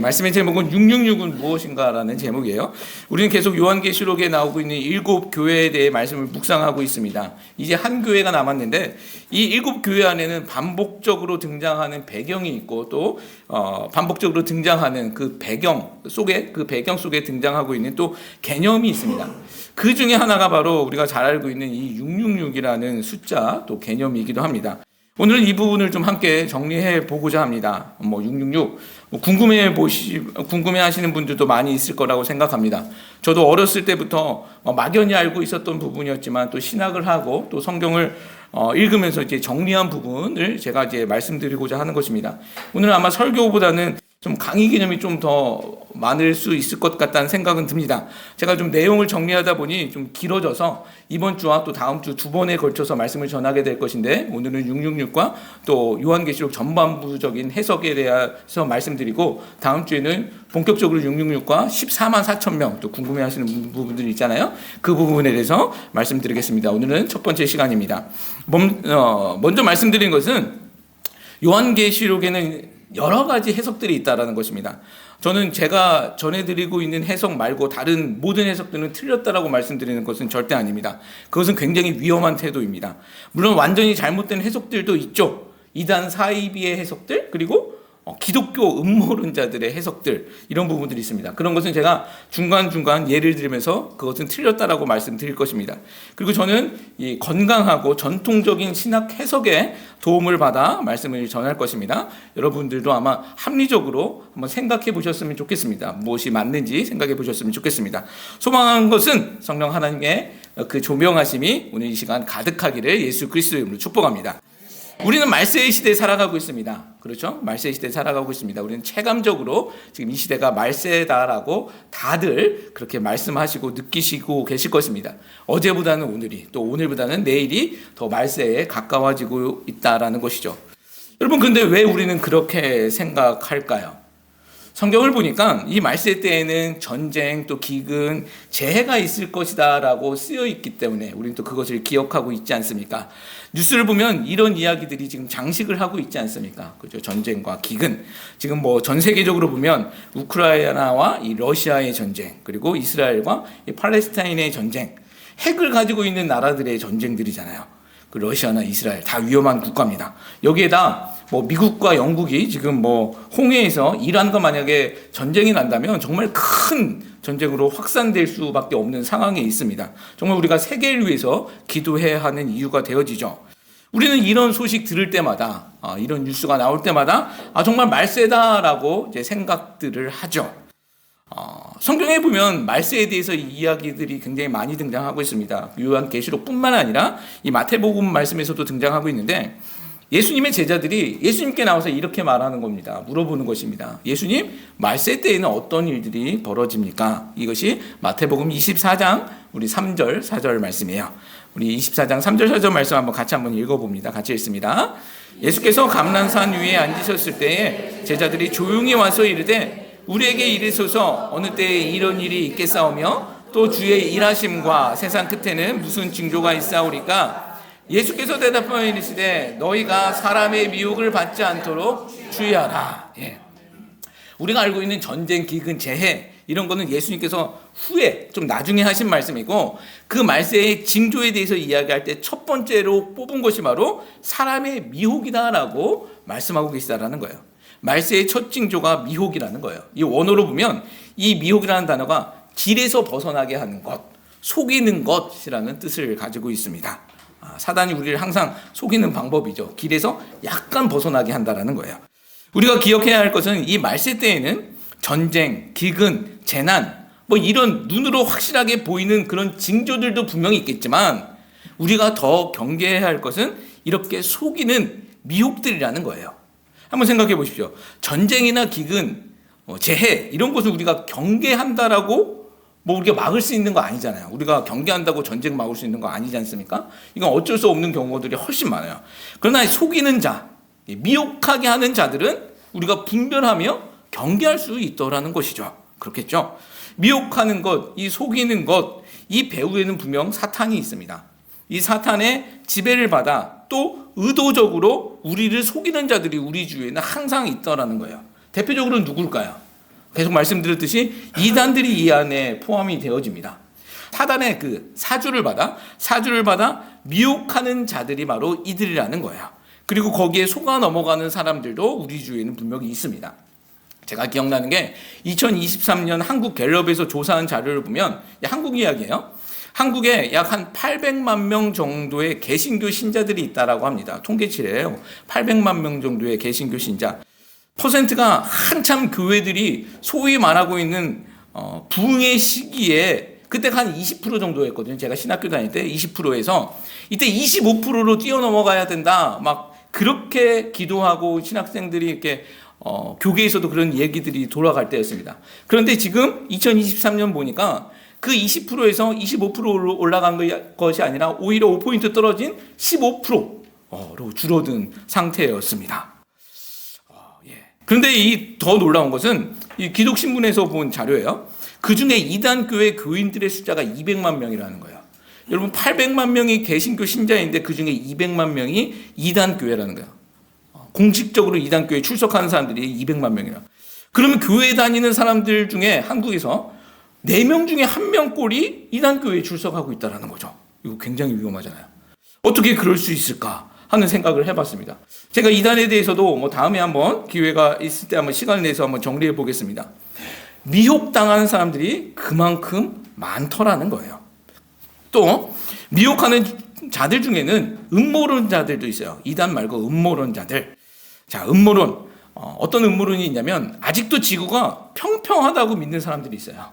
말씀의 제목은 666은 무엇인가라는 제목이에요. 우리는 계속 요한계시록에 나오고 있는 7교회에 대해 말씀을 묵상하고 있습니다. 이제 한 교회가 남았는데 이 7교회 안에는 반복적으로 등장하는 배경이 있고 또 반복적으로 등장하는 그 배경 속에 등장하고 있는 또 개념이 있습니다. 그 중에 하나가 바로 우리가 잘 알고 있는 이 666이라는 숫자 또 개념이기도 합니다. 오늘은 이 부분을 좀 함께 정리해 보고자 합니다. 666 궁금해 하시는 분들도 많이 있을 거라고 생각합니다. 저도 어렸을 때부터 막연히 알고 있었던 부분이었지만 또 신학을 하고 또 성경을 읽으면서 이제 정리한 부분을 제가 이제 말씀드리고자 하는 것입니다. 오늘 아마 설교보다는 좀 강의 개념이 좀 더 많을 수 있을 것 같다는 생각은 듭니다. 제가 좀 내용을 정리하다 보니 좀 길어져서 이번 주와 또 다음 주 두 번에 걸쳐서 말씀을 전하게 될 것인데 오늘은 666과 또 요한계시록 전반부적인 해석에 대해서 말씀드리고 다음 주에는 본격적으로 666과 14만 4천 명 또 궁금해하시는 부분들이 있잖아요. 그 부분에 대해서 말씀드리겠습니다. 오늘은 첫 번째 시간입니다. 먼저 말씀드린 것은 요한계시록에는 여러 가지 해석들이 있다라는 것입니다. 저는 제가 전해드리고 있는 해석 말고 다른 모든 해석들은 틀렸다라고 말씀드리는 것은 절대 아닙니다. 그것은 굉장히 위험한 태도입니다. 물론 완전히 잘못된 해석들도 있죠. 이단 사이비의 해석들 그리고 기독교 음모론자들의 해석들 이런 부분들이 있습니다. 그런 것은 제가 중간중간 예를 들면서 그것은 틀렸다라고 말씀드릴 것입니다. 그리고 저는 이 건강하고 전통적인 신학 해석에 도움을 받아 말씀을 전할 것입니다. 여러분들도 아마 합리적으로 한번 생각해 보셨으면 좋겠습니다. 무엇이 맞는지 생각해 보셨으면 좋겠습니다. 소망하는 것은 성령 하나님의 그 조명하심이 오늘 이 시간 가득하기를 예수 그리스도의 이름으로 축복합니다. 우리는 말세의 시대에 살아가고 있습니다. 그렇죠? 말세의 시대에 살아가고 있습니다. 우리는 체감적으로 지금 이 시대가 말세다라고 다들 그렇게 말씀하시고 느끼시고 계실 것입니다. 어제보다는 오늘이 또 오늘보다는 내일이 더 말세에 가까워지고 있다라는 것이죠. 여러분 근데 왜 우리는 그렇게 생각할까요? 성경을 보니까 이 말세 때에는 전쟁 또 기근 재해가 있을 것이다 라고 쓰여 있기 때문에 우리는 또 그것을 기억하고 있지 않습니까? 뉴스를 보면 이런 이야기들이 지금 장식을 하고 있지 않습니까? 그죠? 전쟁과 기근 지금 전 세계적으로 보면 우크라이나와 이 러시아의 전쟁 그리고 이스라엘과 이 팔레스타인의 전쟁 핵을 가지고 있는 나라들의 전쟁들이잖아요. 그 러시아나 이스라엘 다 위험한 국가입니다. 여기에다 미국과 영국이 지금 홍해에서 이란과 만약에 전쟁이 난다면 정말 큰 전쟁으로 확산될 수밖에 없는 상황에 있습니다. 정말 우리가 세계를 위해서 기도해야 하는 이유가 되어지죠. 우리는 이런 소식 들을 때마다 이런 뉴스가 나올 때마다 정말 말세다라고 이제 생각들을 하죠. 성경에 보면 말세에 대해서 이야기들이 굉장히 많이 등장하고 있습니다. 요한계시록뿐만 아니라 이 마태복음 말씀에서도 등장하고 있는데 예수님의 제자들이 예수님께 나와서 이렇게 말하는 겁니다. 물어보는 것입니다. 예수님, 말세 때에는 어떤 일들이 벌어집니까? 이것이 마태복음 24장 우리 3절, 4절 말씀이에요. 우리 24장 3절, 4절 말씀 한번 읽어봅니다. 같이 읽습니다. 예수께서 감람산 위에 앉으셨을 때에 제자들이 조용히 와서 이르되 우리에게 이르소서 어느 때에 이런 일이 있겠사오며 또 주의 일하심과 세상 끝에는 무슨 징조가 있사오리까? 예수께서 대답하여 이르시되 너희가 사람의 미혹을 받지 않도록 주의하라. 우리가 알고 있는 전쟁, 기근, 재해 이런 거는 예수님께서 후에 좀 나중에 하신 말씀이고 그 말세의 징조에 대해서 이야기할 때 첫 번째로 뽑은 것이 바로 사람의 미혹이다라고 말씀하고 계시다라는 거예요. 말세의 첫 징조가 미혹이라는 거예요. 이 원어로 보면 이 미혹이라는 단어가 길에서 벗어나게 하는 것, 속이는 것이라는 뜻을 가지고 있습니다. 사단이 우리를 항상 속이는 방법이죠. 길에서 약간 벗어나게 한다라는 거예요. 우리가 기억해야 할 것은 이 말세 때에는 전쟁, 기근, 재난 이런 눈으로 확실하게 보이는 그런 징조들도 분명히 있겠지만 우리가 더 경계해야 할 것은 이렇게 속이는 미혹들이라는 거예요. 한번 생각해 보십시오. 전쟁이나 기근, 재해 이런 것을 우리가 경계한다라고 우리가 막을 수 있는 거 아니잖아요. 우리가 경계한다고 전쟁 막을 수 있는 거 아니지 않습니까? 이건 어쩔 수 없는 경우들이 훨씬 많아요. 그러나 속이는 자, 미혹하게 하는 자들은 우리가 분별하며 경계할 수 있더라는 것이죠. 그렇겠죠? 미혹하는 것, 이 속이는 것, 이 배후에는 분명 사탄이 있습니다. 이 사탄의 지배를 받아 또 의도적으로 우리를 속이는 자들이 우리 주위에는 항상 있더라는 거예요. 대표적으로 누굴까요? 계속 말씀드렸듯이 이단들이 이 안에 포함이 되어집니다. 사단의 그 사주를 받아 미혹하는 자들이 바로 이들이라는 거예요. 그리고 거기에 속아 넘어가는 사람들도 우리 주위에는 분명히 있습니다. 제가 기억나는 게 2023년 한국 갤럽에서 조사한 자료를 보면, 한국 이야기예요. 한국에 약 한 800만 명 정도의 개신교 신자들이 있다라고 합니다. 통계치래요. 800만 명 정도의 개신교 신자. 퍼센트가 한참 교회들이 소위 말하고 있는 부흥의 시기에 그때가 한 20% 정도였거든요. 제가 신학교 다닐 때 20%에서 이때 25%로 뛰어넘어가야 된다. 막 그렇게 기도하고 신학생들이 이렇게 교계에서도 그런 얘기들이 돌아갈 때였습니다. 그런데 지금 2023년 보니까 그 20%에서 25%로 올라간 것이 아니라 오히려 5포인트 떨어진 15%로 줄어든 상태였습니다. 그런데 이 더 놀라운 것은 이 기독신문에서 본 자료예요. 그 중에 이단교회 교인들의 숫자가 200만 명이라는 거예요. 여러분 800만 명이 개신교 신자인데 그 중에 200만 명이 이단교회라는 거예요. 공식적으로 이단교회에 출석하는 사람들이 200만 명이라. 그러면 교회 다니는 사람들 중에 한국에서 4명 중에 1명꼴이 이단교회에 출석하고 있다는 거죠. 이거 굉장히 위험하잖아요. 어떻게 그럴 수 있을까 하는 생각을 해봤습니다. 제가 이단에 대해서도 다음에 한번 기회가 있을 때 한번 시간을 내서 한번 정리해 보겠습니다. 미혹당하는 사람들이 그만큼 많더라는 거예요. 또 미혹하는 자들 중에는 음모론자들도 있어요. 이단 말고 음모론자들. 자, 음모론. 어떤 음모론이 있냐면 아직도 지구가 평평하다고 믿는 사람들이 있어요.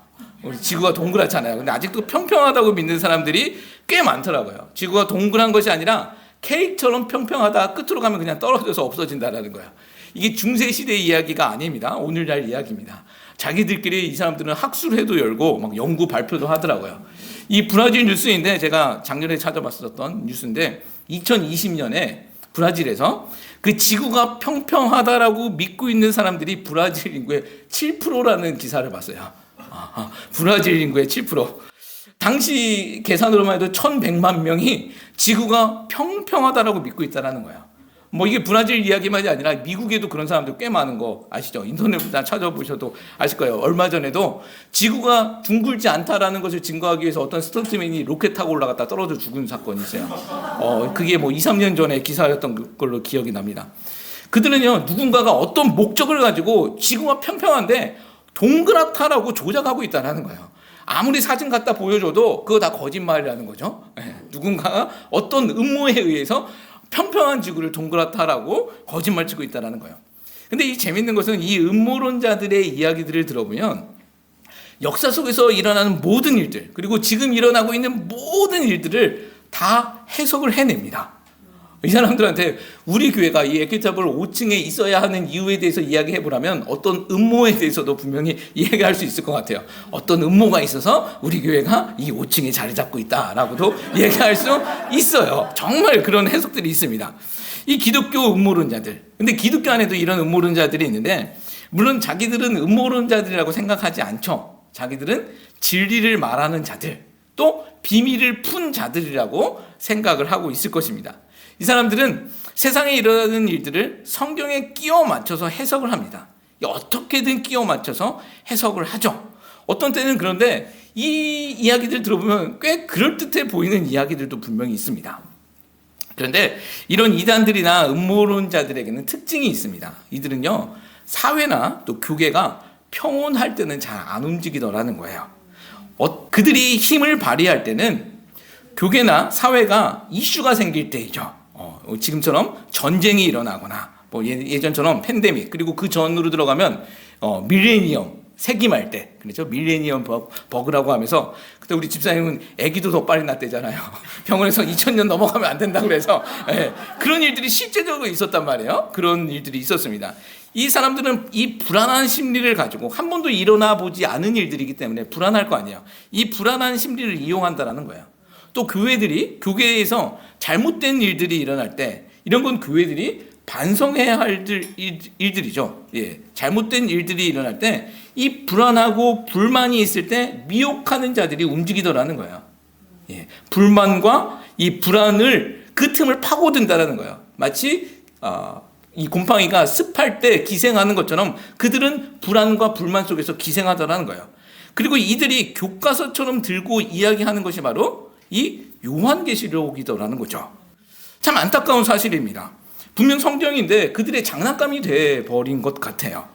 우리 지구가 동그랗잖아요. 근데 아직도 평평하다고 믿는 사람들이 꽤 많더라고요. 지구가 동그란 것이 아니라 케이크처럼 평평하다 끝으로 가면 그냥 떨어져서 없어진다라는 거예요. 이게 중세시대 이야기가 아닙니다. 오늘날 이야기입니다. 자기들끼리 이 사람들은 학술회도 열고 막 연구 발표도 하더라고요. 이 브라질 뉴스인데 제가 작년에 찾아봤었던 뉴스인데 2020년에 브라질에서 그 지구가 평평하다라고 믿고 있는 사람들이 브라질 인구의 7%라는 기사를 봤어요. 브라질 인구의 7%. 당시 계산으로만 해도 1100만 명이 지구가 평평하다라고 믿고 있다는 거예요. 이게 브라질 이야기만이 아니라 미국에도 그런 사람들 꽤 많은 거 아시죠? 인터넷에 찾아보셔도 아실 거예요. 얼마 전에도 지구가 둥글지 않다라는 것을 증거하기 위해서 어떤 스턴트맨이 로켓 타고 올라갔다 떨어져 죽은 사건이 있어요. 그게 2, 3년 전에 기사였던 걸로 기억이 납니다. 그들은요, 누군가가 어떤 목적을 가지고 지구가 평평한데 동그랗다라고 조작하고 있다는 거예요. 아무리 사진 갖다 보여줘도 그거 다 거짓말이라는 거죠. 누군가가 어떤 음모에 의해서 평평한 지구를 동그랗다라고 거짓말 치고 있다는 거예요. 근데 이 재밌는 것은 이 음모론자들의 이야기들을 들어보면 역사 속에서 일어나는 모든 일들, 그리고 지금 일어나고 있는 모든 일들을 다 해석을 해냅니다. 이 사람들한테 우리 교회가 이 에키타블 5층에 있어야 하는 이유에 대해서 이야기해보라면 어떤 음모에 대해서도 분명히 이야기할 수 있을 것 같아요. 어떤 음모가 있어서 우리 교회가 이 5층에 자리 잡고 있다라고도 얘기할 수 있어요. 정말 그런 해석들이 있습니다. 이 기독교 음모론자들. 근데 기독교 안에도 이런 음모론자들이 있는데 물론 자기들은 음모론자들이라고 생각하지 않죠. 자기들은 진리를 말하는 자들, 또 비밀을 푼 자들이라고 생각을 하고 있을 것입니다. 이 사람들은 세상에 일어나는 일들을 성경에 끼워 맞춰서 해석을 합니다. 어떻게든 끼워 맞춰서 해석을 하죠. 어떤 때는 그런데 이 이야기들 들어보면 꽤 그럴듯해 보이는 이야기들도 분명히 있습니다. 그런데 이런 이단들이나 음모론자들에게는 특징이 있습니다. 이들은요, 사회나 또 교계가 평온할 때는 잘 안 움직이더라는 거예요. 그들이 힘을 발휘할 때는 교계나 사회가 이슈가 생길 때이죠. 지금처럼 전쟁이 일어나거나 예전처럼 팬데믹, 그리고 그 전으로 들어가면 밀레니엄 세기말 때, 그렇죠? 밀레니엄 버그라고 하면서 그때 우리 집사님은 아기도 더 빨리 낳대잖아요. 병원에서 2000년 넘어가면 안 된다고 그래서 그런 일들이 실제적으로 있었단 말이에요. 그런 일들이 있었습니다. 이 사람들은 이 불안한 심리를 가지고 한 번도 일어나 보지 않은 일들이기 때문에 불안할 거 아니에요. 이 불안한 심리를 이용한다라는 거예요. 또 교회에서 잘못된 일들이 일어날 때 이런 건 교회들이 반성해야 할 일들이죠. 잘못된 일들이 일어날 때 이 불안하고 불만이 있을 때 미혹하는 자들이 움직이더라는 거예요. 불만과 이 불안을 그 틈을 파고든다라는 거예요. 마치 이 곰팡이가 습할 때 기생하는 것처럼 그들은 불안과 불만 속에서 기생하더라는 거예요. 그리고 이들이 교과서처럼 들고 이야기하는 것이 바로 이 요한계시록이더라는 거죠. 참 안타까운 사실입니다. 분명 성경인데 그들의 장난감이 돼버린 것 같아요.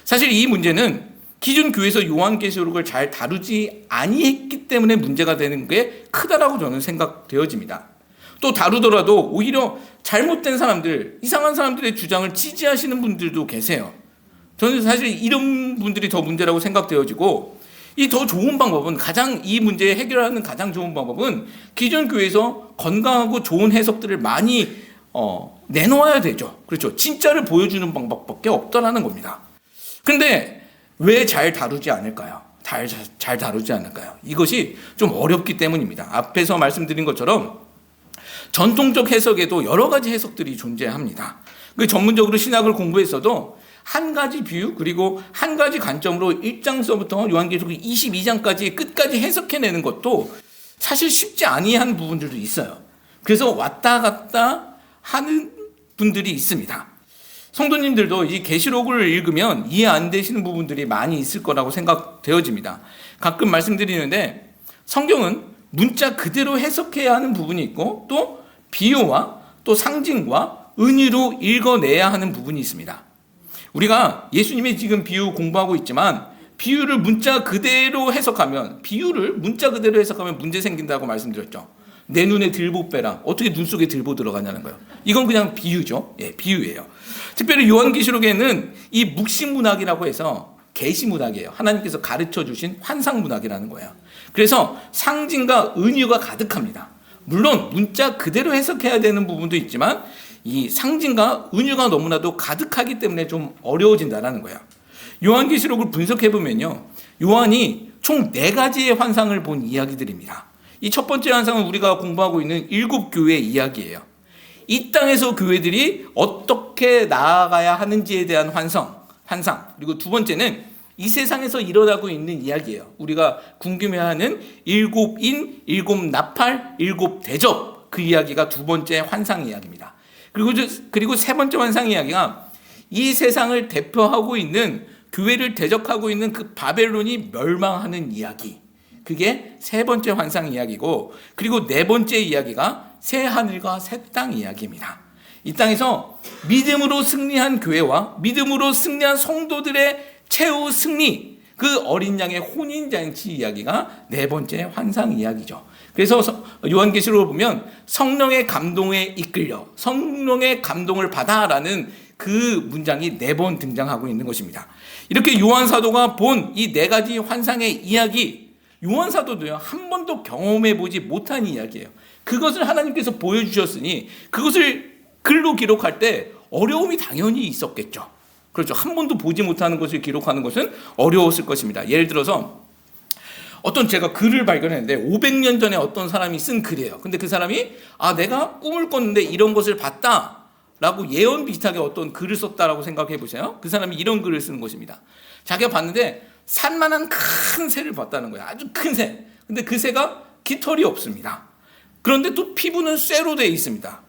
사실 이 문제는 기존 교회에서 요한계시록을 잘 다루지 아니했기 때문에 문제가 되는 게 크다라고 저는 생각되어집니다. 또 다루더라도 오히려 잘못된 사람들, 이상한 사람들의 주장을 지지하시는 분들도 계세요. 저는 사실 이런 분들이 더 문제라고 생각되어지고, 이 더 좋은 방법은, 이 문제 해결하는 가장 좋은 방법은 기존 교회에서 건강하고 좋은 해석들을 많이 내놓아야 되죠. 그렇죠. 진짜를 보여주는 방법밖에 없다라는 겁니다. 근데 왜 잘 다루지 않을까요? 잘 다루지 않을까요? 이것이 좀 어렵기 때문입니다. 앞에서 말씀드린 것처럼 전통적 해석에도 여러 가지 해석들이 존재합니다. 전문적으로 신학을 공부했어도 한 가지 비유 그리고 한 가지 관점으로 1장서부터 요한계시록 22장까지 끝까지 해석해내는 것도 사실 쉽지 아니한 부분들도 있어요. 그래서 왔다 갔다 하는 분들이 있습니다. 성도님들도 이 계시록을 읽으면 이해 안 되시는 부분들이 많이 있을 거라고 생각되어집니다. 가끔 말씀드리는데 성경은 문자 그대로 해석해야 하는 부분이 있고 또 비유와 또 상징과 은유로 읽어내야 하는 부분이 있습니다. 우리가 예수님의 지금 비유 공부하고 있지만 비유를 문자 그대로 해석하면 문제 생긴다고 말씀드렸죠. 내 눈에 들보 빼라. 어떻게 눈 속에 들보 들어가냐는 거예요. 이건 그냥 비유죠. 예, 비유예요. 특별히 요한계시록에는 이 묵시문학이라고 해서 계시문학이에요. 하나님께서 가르쳐 주신 환상문학이라는 거예요. 그래서 상징과 은유가 가득합니다. 물론 문자 그대로 해석해야 되는 부분도 있지만 이 상징과 은유가 너무나도 가득하기 때문에 좀 어려워진다는 거예요. 요한계시록을 분석해보면요, 요한이 총 4가지의 환상을 본 이야기들입니다. 이 첫 번째 환상은 우리가 공부하고 있는 7교회의 이야기예요. 이 땅에서 교회들이 어떻게 나아가야 하는지에 대한 환상. 그리고 두 번째는 이 세상에서 일어나고 있는 이야기예요. 우리가 궁금해하는 7인, 7나팔, 7대접, 그 이야기가 두 번째 환상 이야기입니다. 그리고 세 번째 환상 이야기가 이 세상을 대표하고 있는, 교회를 대적하고 있는 그 바벨론이 멸망하는 이야기. 그게 세 번째 환상 이야기고, 그리고 네 번째 이야기가 새 하늘과 새 땅 이야기입니다. 이 땅에서 믿음으로 승리한 교회와 믿음으로 승리한 성도들의 최후 승리, 그 어린 양의 혼인잔치 이야기가 네 번째 환상 이야기죠. 그래서 요한계시록을 보면 성령의 감동에 이끌려 성령의 감동을 받아라는 그 문장이 4번 등장하고 있는 것입니다. 이렇게 요한사도가 본 이 4가지 환상의 이야기, 요한사도도요 한 번도 경험해 보지 못한 이야기예요. 그것을 하나님께서 보여주셨으니 그것을 글로 기록할 때 어려움이 당연히 있었겠죠. 그렇죠. 한 번도 보지 못하는 것을 기록하는 것은 어려웠을 것입니다. 예를 들어서 제가 글을 발견했는데 500년 전에 어떤 사람이 쓴 글이에요. 근데 그 사람이 내가 꿈을 꿨는데 이런 것을 봤다 라고 예언 비슷하게 어떤 글을 썼다라고 생각해 보세요. 그 사람이 이런 글을 쓰는 것입니다. 자기가 봤는데 산만한 큰 새를 봤다는 거예요. 아주 큰 새. 근데 그 새가 깃털이 없습니다. 그런데 또 피부는 쇠로 되어 있습니다.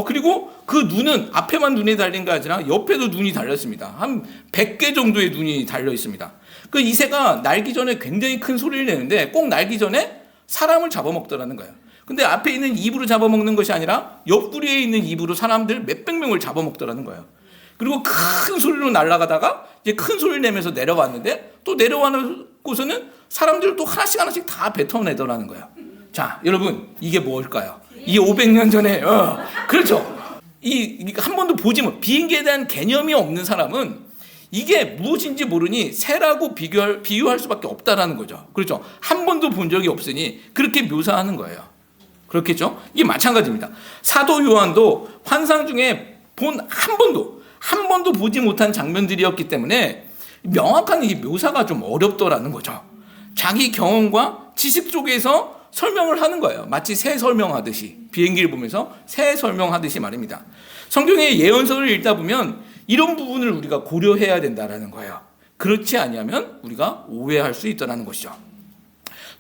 그리고 그 눈은 앞에만 눈이 달린 게 아니라 옆에도 눈이 달렸습니다. 한 100개 정도의 눈이 달려 있습니다. 이 새가 날기 전에 굉장히 큰 소리를 내는데 꼭 날기 전에 사람을 잡아먹더라는 거예요. 근데 앞에 있는 입으로 잡아먹는 것이 아니라 옆구리에 있는 입으로 사람들 몇백 명을 잡아먹더라는 거예요. 그리고 큰 소리로 날아가다가 이제 큰 소리를 내면서 내려왔는데 또 내려와놓고서는 사람들을 또 하나씩 다 뱉어내더라는 거예요. 자, 여러분, 이게 뭘까요? 이 500년 전에, 그렇죠. 한 번도 비행기에 대한 개념이 없는 사람은 이게 무엇인지 모르니 새라고 비유할 수밖에 없다라는 거죠. 그렇죠. 한 번도 본 적이 없으니 그렇게 묘사하는 거예요. 그렇겠죠. 이게 마찬가지입니다. 사도 요한도 환상 중에 한 번도 보지 못한 장면들이었기 때문에 명확한 이 묘사가 좀 어렵더라는 거죠. 자기 경험과 지식 속에서 설명을 하는 거예요. 마치 새 설명하듯이, 비행기를 보면서 새 설명하듯이 말입니다. 성경의 예언서를 읽다 보면 이런 부분을 우리가 고려해야 된다는 거예요. 그렇지 않으면 우리가 오해할 수 있다는 것이죠.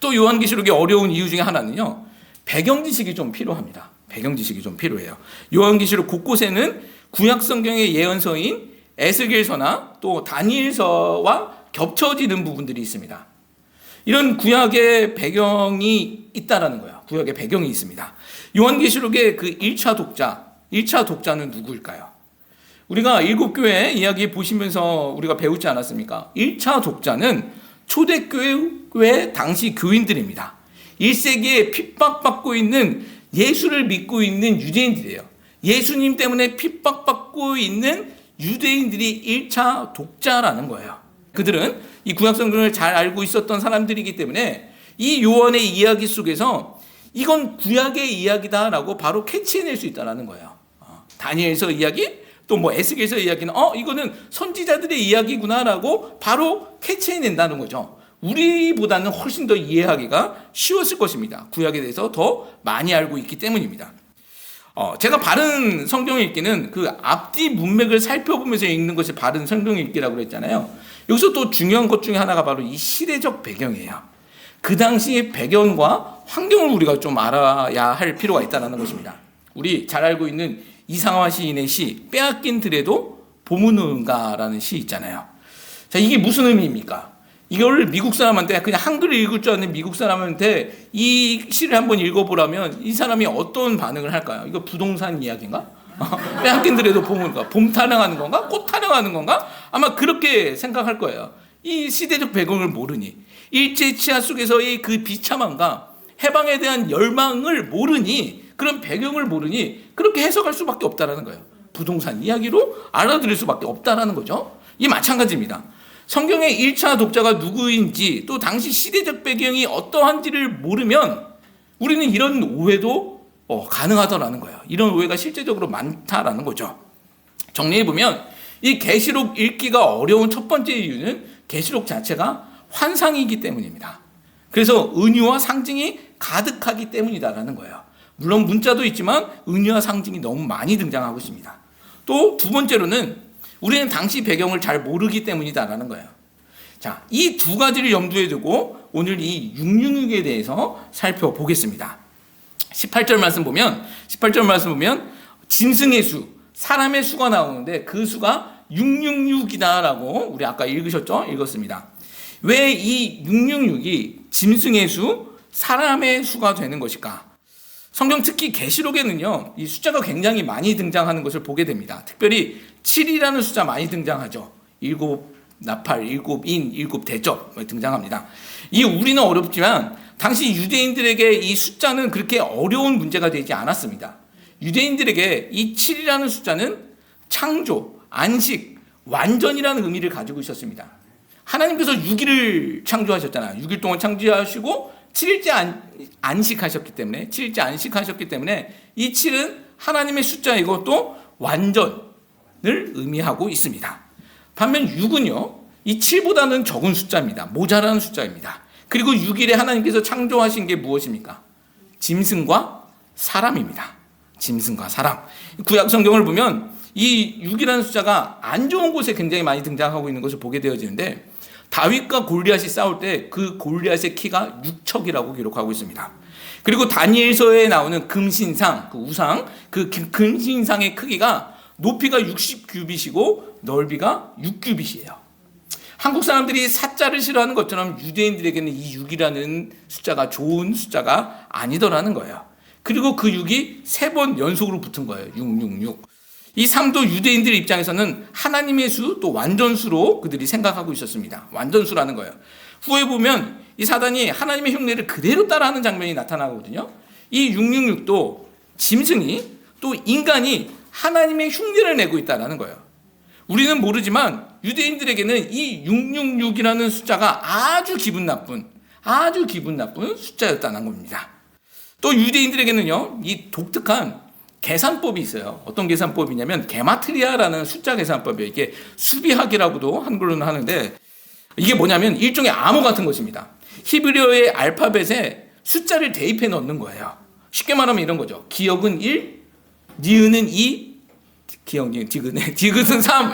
또 요한계시록의 어려운 이유 중에 하나는요, 배경 지식이 좀 필요합니다. 배경 지식이 좀 필요해요. 요한계시록 곳곳에는 구약 성경의 예언서인 에스겔서나 또 다니엘서와 겹쳐지는 부분들이 있습니다. 이런 구약의 배경이 있다라는 거예요. 구약의 배경이 있습니다. 요한계시록의 그 1차 독자는 누구일까요? 우리가 일곱 교회 이야기 보시면서 우리가 배우지 않았습니까? 1차 독자는 초대교회 당시 교인들입니다. 1세기에 핍박받고 있는 예수를 믿고 있는 유대인들이에요. 예수님 때문에 핍박받고 있는 유대인들이 1차 독자라는 거예요. 그들은 이 구약 성경을 잘 알고 있었던 사람들이기 때문에 이 요한의 이야기 속에서 이건 구약의 이야기다라고 바로 캐치해낼 수 있다는 거예요. 다니엘서 이야기, 또 뭐 에스겔서 이야기는 이거는 선지자들의 이야기구나라고 바로 캐치해낸다는 거죠. 우리보다는 훨씬 더 이해하기가 쉬웠을 것입니다. 구약에 대해서 더 많이 알고 있기 때문입니다. 제가 바른 성경 읽기는 그 앞뒤 문맥을 살펴보면서 읽는 것이 바른 성경 읽기라고 그랬잖아요. 여기서 또 중요한 것 중에 하나가 바로 이 시대적 배경이에요. 그 당시의 배경과 환경을 우리가 좀 알아야 할 필요가 있다는 것입니다. 우리 잘 알고 있는 이상화 시인의 시 빼앗긴 들에도 봄은 오는가라는 시 있잖아요. 자, 이게 무슨 의미입니까? 이걸 미국 사람한테, 그냥 한글을 읽을 줄 아는 미국 사람한테 이 시를 한번 읽어보라면 이 사람이 어떤 반응을 할까요? 이거 부동산 이야기인가? 빼앗긴 들에도 봄은 오는가? 봄 타령하는 건가? 꽃 타령하는 건가? 아마 그렇게 생각할 거예요. 이 시대적 배경을 모르니, 일제 치하 속에서의 그 비참함과 해방에 대한 열망을 모르니, 그런 배경을 모르니 그렇게 해석할 수밖에 없다라는 거예요. 부동산 이야기로 알아들을 수밖에 없다라는 거죠. 이 마찬가지입니다. 성경의 1차 독자가 누구인지, 또 당시 시대적 배경이 어떠한지를 모르면 우리는 이런 오해도 가능하다라는 거예요. 이런 오해가 실제적으로 많다라는 거죠. 정리해보면 이 계시록 읽기가 어려운 첫 번째 이유는 계시록 자체가 환상이기 때문입니다. 그래서 은유와 상징이 가득하기 때문이다라는 거예요. 물론 문자도 있지만 은유와 상징이 너무 많이 등장하고 있습니다. 또 두 번째로는 우리는 당시 배경을 잘 모르기 때문이다라는 거예요. 자, 이 두 가지를 염두에 두고 오늘 이 666에 대해서 살펴보겠습니다. 18절 말씀 보면 짐승의 수, 사람의 수가 나오는데 그 수가 666이다라고 우리 아까 읽었습니다. 왜 이 666이 짐승의 수, 사람의 수가 되는 것일까? 성경 특히 계시록에는요, 이 숫자가 굉장히 많이 등장하는 것을 보게 됩니다. 특별히 7이라는 숫자 많이 등장하죠. 7 나팔, 7 인, 7 대접 등장합니다. 이 우리는 어렵지만 당시 유대인들에게 이 숫자는 그렇게 어려운 문제가 되지 않았습니다. 유대인들에게 이 7이라는 숫자는 창조, 안식, 완전이라는 의미를 가지고 있었습니다. 하나님께서 6일을 창조하셨잖아요. 6일 동안 창조하시고 7일째 안식하셨기 때문에 이 7은 하나님의 숫자이고 또 완전을 의미하고 있습니다. 반면 6은요, 이 7보다는 적은 숫자입니다. 모자라는 숫자입니다. 그리고 6일에 하나님께서 창조하신 게 무엇입니까? 짐승과 사람입니다. 짐승과 사람. 구약 성경을 보면 이 6이라는 숫자가 안 좋은 곳에 굉장히 많이 등장하고 있는 것을 보게 되어지는데, 다윗과 골리앗이 싸울 때 그 골리앗의 키가 6척이라고 기록하고 있습니다. 그리고 다니엘서에 나오는 금신상, 그 우상, 그 금신상의 크기가 높이가 60규빗이고 넓이가 6규빗이에요. 한국 사람들이 사자를 싫어하는 것처럼 유대인들에게는 이 6이라는 숫자가 좋은 숫자가 아니더라는 거예요. 그리고 그 6이 3번 연속으로 붙은 거예요. 666. 이 3도 유대인들 입장에서는 하나님의 수, 또 완전수로 그들이 생각하고 있었습니다. 완전수라는 거예요. 후에 보면 이 사단이 하나님의 흉내를 그대로 따라하는 장면이 나타나거든요. 이 666도 짐승이, 또 인간이 하나님의 흉내를 내고 있다는 거예요. 우리는 모르지만 유대인들에게는 이 666이라는 숫자가 아주 기분 나쁜 숫자였다는 겁니다. 또 유대인들에게는요, 이 독특한 계산법이 있어요. 어떤 계산법이냐면 게마트리아라는 숫자 계산법이에요. 이게 수비학이라고도 한글로는 하는데, 이게 뭐냐면 일종의 암호 같은 것입니다. 히브리어의 알파벳에 숫자를 대입해 넣는 거예요. 쉽게 말하면 이런 거죠. 기억은 1, 니은은 2, 디귿은 3,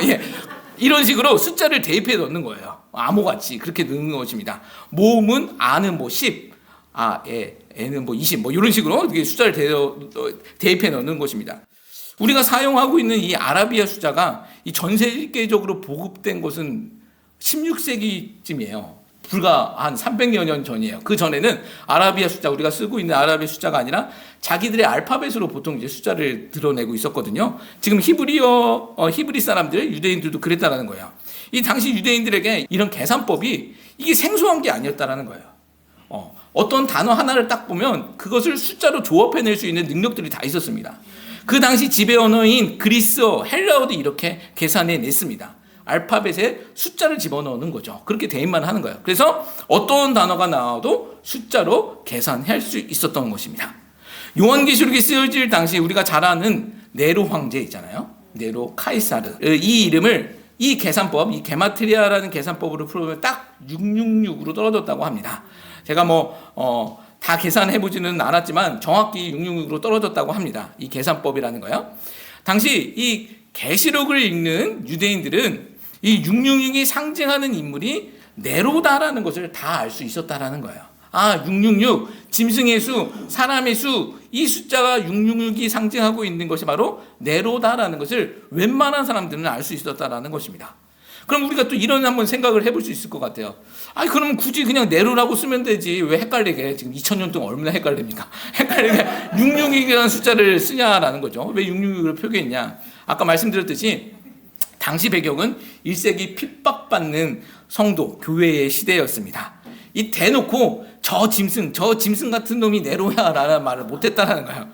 이런 식으로 숫자를 대입해 넣는 거예요. 암호같이 그렇게 넣는 것입니다. 모음은 아는 10, 애는 20, 이런 식으로 숫자를 대입해 넣는 것입니다. 우리가 사용하고 있는 이 아라비아 숫자가 이 전 세계적으로 보급된 것은 16세기쯤이에요. 불과 한 300여 년 전이에요. 그 전에는 아라비아 숫자, 우리가 쓰고 있는 아라비아 숫자가 아니라 자기들의 알파벳으로 보통 이제 숫자를 드러내고 있었거든요. 지금 히브리 사람들, 유대인들도 그랬다라는 거예요. 이 당시 유대인들에게 이런 계산법이 이게 생소한 게 아니었다라는 거예요. 어떤 단어 하나를 딱 보면 그것을 숫자로 조합해낼 수 있는 능력들이 다 있었습니다. 그 당시 지배 언어인 그리스어, 헬라어도 이렇게 계산해 냈습니다. 알파벳에 숫자를 집어넣는 거죠. 그렇게 대입만 하는 거예요. 그래서 어떤 단어가 나와도 숫자로 계산할 수 있었던 것입니다. 요한계시록이 쓰여질 당시 우리가 잘 아는 네로 황제 있잖아요. 네로 카이사르. 이 이름을 이 계산법, 이 게마트리아라는 계산법으로 풀어보면 딱 666으로 떨어졌다고 합니다. 제가 다 계산해보지는 않았지만 정확히 666으로 떨어졌다고 합니다. 이 계산법이라는 거요. 당시 이 계시록을 읽는 유대인들은 이 666이 상징하는 인물이 네로다라는 것을 다 알 수 있었다라는 거예요. 666, 짐승의 수, 사람의 수, 이 숫자가 666이 상징하고 있는 것이 바로 네로다라는 것을 웬만한 사람들은 알 수 있었다라는 것입니다. 그럼 우리가 또 이런 한번 생각을 해볼 수 있을 것 같아요. 그러면 굳이 그냥 네로라고 쓰면 되지. 왜 헷갈리게? 지금 2000년 동안 얼마나 헷갈립니까? 헷갈리게 666이라는 숫자를 쓰냐라는 거죠. 왜 666을 표기했냐? 아까 말씀드렸듯이 당시 배경은 1세기 핍박받는 성도, 교회의 시대였습니다. 이 대놓고 저 짐승 같은 놈이 네로야라는 말을 못했다는 거예요.